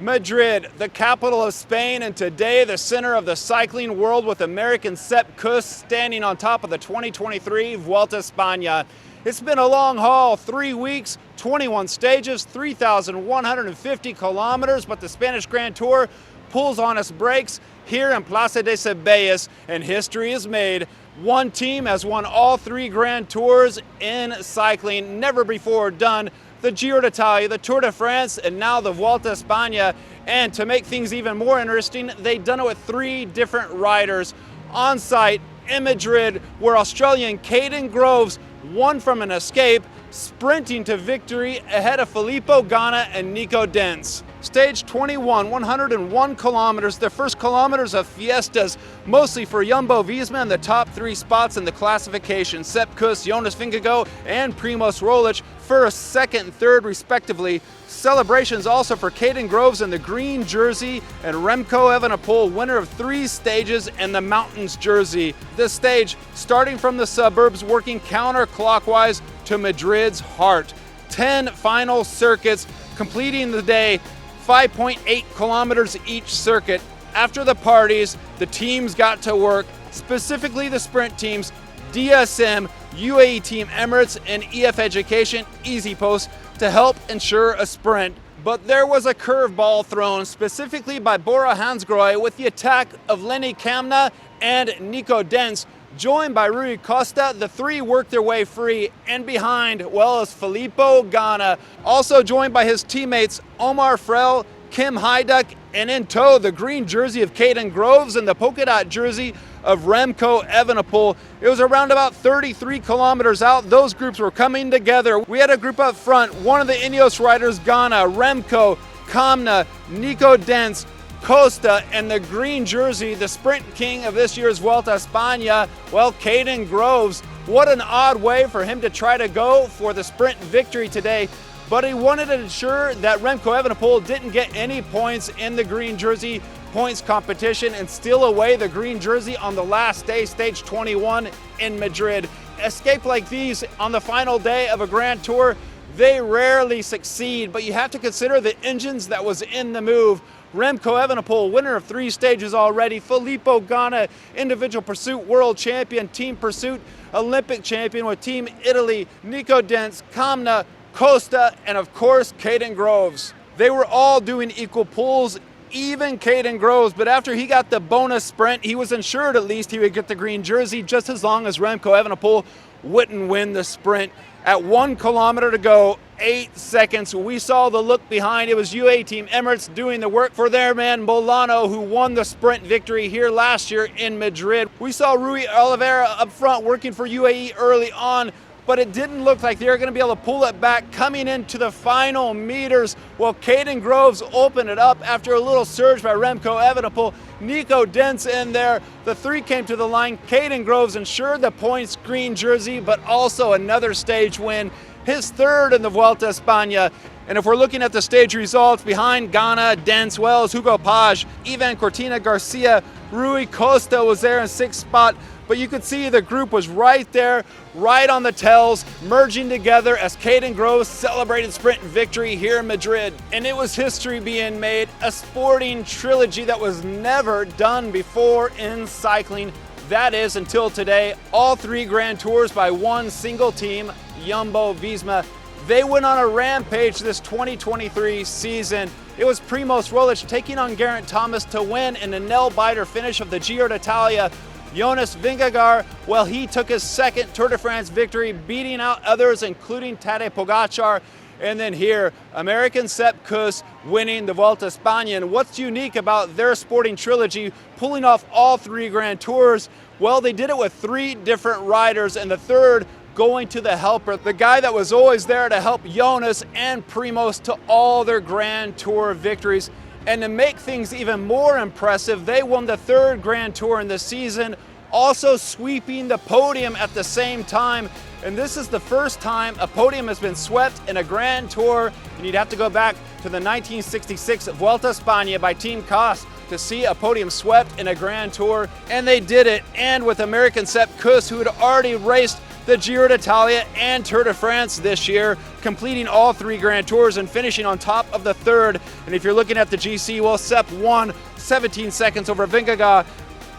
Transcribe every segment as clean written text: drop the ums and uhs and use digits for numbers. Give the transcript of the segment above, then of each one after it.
Madrid, the capital of Spain, and today the center of the cycling world with American Sepp Kuss standing on top of the 2023 Vuelta España. It's been a long haul, 3 weeks, 21 stages, 3,150 kilometers, but the Spanish Grand Tour pulls on its brakes here in Plaza de Ceballos, and history is made. One team has won all 3 Grand Tours in cycling, never before done. The Giro d'Italia, the Tour de France, and now the Vuelta España. And to make things even more interesting, they've done it with 3 different riders on site in Madrid, where Australian Kaden Groves won from an escape, sprinting to victory ahead of Filippo Ganna and Nico Denz. Stage 21, 101 kilometers, the first kilometers of fiestas, mostly for Jumbo-Visma in the top 3 spots in the classification. Sepp Kuss, Jonas Vingegaard, and Primož Roglič first, second, and third respectively. Celebrations also for Kaden Groves in the green jersey and Remco Evenepoel, winner of 3 stages, and the mountains jersey. This stage, starting from the suburbs, working counterclockwise to Madrid's heart. 10 final circuits, completing the day, 5.8 kilometers each circuit. After the parties, the teams got to work, specifically the sprint teams, DSM, UAE Team Emirates, and EF Education Easy Post, to help ensure a sprint. But there was a curveball thrown, specifically by Bora Hansgrohe, with the attack of Lenny Kamna and Nico Denz. Joined by Rui Costa, the 3 worked their way free, and behind, well, is Filippo Ganna. Also joined by his teammates Omar Frel, Kim Hajduk, and in tow, the green jersey of Kaden Groves and the polka dot jersey of Remco Evenepoel. It was around about 33 kilometers out. Those groups were coming together. We had a group up front, one of the Ineos riders, Ganna, Remco, Kamna, Nico Denz, Costa, and the green jersey, the sprint king of this year's Vuelta España, well, Kaden Groves. What an odd way for him to try to go for the sprint victory today, but he wanted to ensure that Remco Evenepoel didn't get any points in the green jersey points competition and steal away the green jersey on the last day, stage 21 in Madrid. Escape like these on the final day of a Grand Tour, they rarely succeed, but you have to consider the engines that was in the move. Remco Evenepoel, winner of 3 stages already. Filippo Ganna, individual pursuit world champion, team pursuit Olympic champion with Team Italy. Nico Denz, Kamna, Costa, and of course Kaden Groves. They were all doing equal pulls, even Kaden Groves, but after he got the bonus sprint, he was ensured at least he would get the green jersey just as long as Remco Evenepoel wouldn't win the sprint. At 1 kilometer to go, 8 seconds, we saw the look behind. It was UAE Team Emirates doing the work for their man Molano, who won the sprint victory here last year in Madrid. We saw Rui Oliveira up front working for UAE early on, but it didn't look like they were going to be able to pull it back coming into the final meters. Well, Kaden Groves opened it up after a little surge by Remco Evenepoel. Nico Denz in there. The 3 came to the line. Kaden Groves ensured the points green jersey, but also another stage win, his 3rd in the Vuelta España. And if we're looking at the stage results, behind Ganna, Denz, Wells, Hugo Page, Ivan Cortina Garcia, Rui Costa was there in 6th spot. But you could see the group was right there, right on the tells, merging together as Kaden Groves celebrated sprint victory here in Madrid. And it was history being made, a sporting trilogy that was never done before in cycling. That is, until today, all 3 Grand Tours by one single team, Jumbo-Visma. They went on a rampage this 2023 season. It was Primož Roglič taking on Geraint Thomas to win in a nail-biter finish of the Giro d'Italia. Jonas Vingegaard, well, he took his 2nd Tour de France victory, beating out others, including Tadej Pogačar. And then here, American Sepp Kuss winning the Vuelta España. And what's unique about their sporting trilogy, pulling off all 3 Grand Tours? Well, they did it with 3 different riders, and the 3rd going to the helper, the guy that was always there to help Jonas and Primož to all their Grand Tour victories. And to make things even more impressive, they won the 3rd Grand Tour in the season, also sweeping the podium at the same time. And this is the first time a podium has been swept in a Grand Tour. And you'd have to go back to the 1966 Vuelta España by Team Kuss to see a podium swept in a Grand Tour. And they did it, and with American Sepp Kuss, who had already raced the Giro d'Italia and Tour de France this year, completing all 3 Grand Tours and finishing on top of the 3rd. And if you're looking at the GC, well, Sepp won 17 seconds over Vingegaard,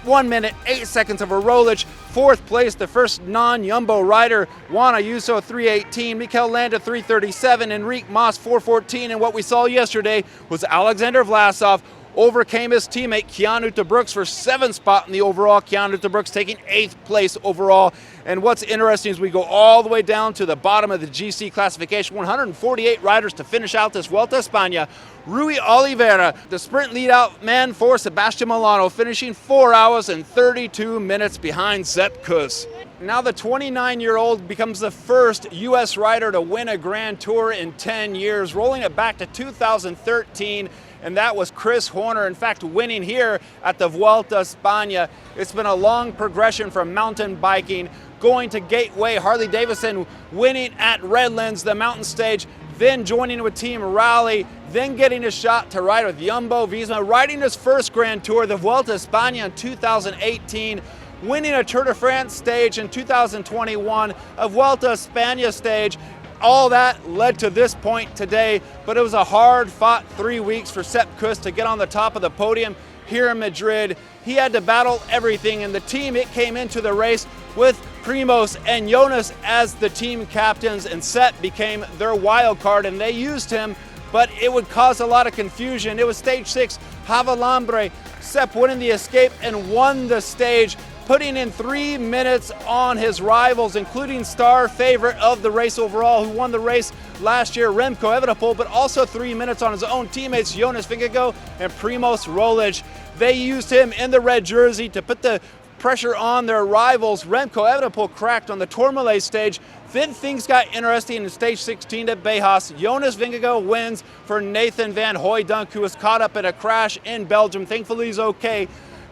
1 minute, 8 seconds over Roglic. 4th place, the first non-Jumbo rider, Juan Ayuso 3:18, Mikel Landa 3:37, Enric Mas 4:14. And what we saw yesterday was Alexander Vlasov overcame his teammate Keanu de Brooks for 7th spot in the overall. Keanu de Brooks taking 8th place overall. And what's interesting is we go all the way down to the bottom of the GC classification. 148 riders to finish out this Vuelta a España. Rui Oliveira, the sprint lead-out man for Sebastian Milano, finishing 4 hours and 32 minutes behind Sepp Kuss. Now the 29-year-old becomes the first U.S. rider to win a Grand Tour in 10 years, rolling it back to 2013. And that was Chris Horner, in fact, winning here at the Vuelta a España. It's been a long progression from mountain biking, going to Gateway, Harley Davidson, winning at Redlands, the mountain stage, then joining with Team Rally, then getting a shot to ride with Jumbo-Visma, riding his first Grand Tour, the Vuelta a España in 2018, winning a Tour de France stage in 2021, a Vuelta a España stage. All that led to this point today, but it was a hard-fought 3 weeks for Sepp Kuss to get on the top of the podium here in Madrid. He had to battle everything, and the team, it came into the race with Primoz and Jonas as the team captains, and Sepp became their wild card, and they used him, but it would cause a lot of confusion. It was stage 6, Havalambre. Sepp winning the escape and won the stage, putting in 3 minutes on his rivals, including star favorite of the race overall, who won the race last year, Remco Evenepoel, but also 3 minutes on his own teammates, Jonas Vingegaard and Primoz Roglic. They used him in the red jersey to put the pressure on their rivals. Remco Evenepoel cracked on the Tourmalet stage. Then things got interesting in stage 16 at Bejas. Jonas Vingegaard wins for Nathan van Hooijdonk, who was caught up in a crash in Belgium. Thankfully, he's okay.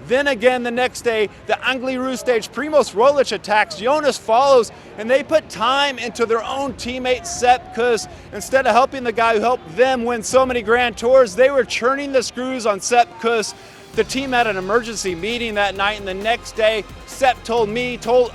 Then again the next day, the Angliru stage, Primoz Roglic attacks, Jonas follows, and they put time into their own teammate Sepp Kuss. Instead of helping the guy who helped them win so many Grand Tours, they were churning the screws on Sepp Kuss. The team had an emergency meeting that night, and the next day, Sepp told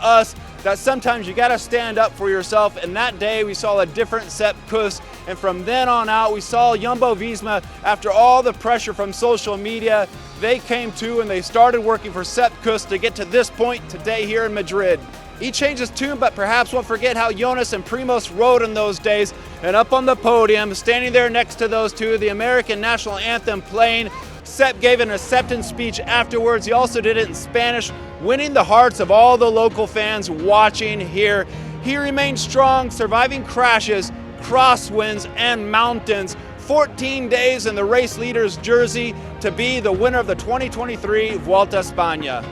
us, that sometimes you gotta stand up for yourself, and that day we saw a different Sepp Kuss, and from then on out we saw Jumbo-Visma, after all the pressure from social media, they came to and they started working for Sepp Kuss to get to this point today here in Madrid. He changed his tune, but perhaps won't forget how Jonas and Primoz rode in those days, and up on the podium, standing there next to those two, the American national anthem playing. Sepp gave an acceptance speech afterwards. He also did it in Spanish, winning the hearts of all the local fans watching here. He remained strong, surviving crashes, crosswinds, and mountains. 14 days in the race leader's jersey to be the winner of the 2023 Vuelta a España.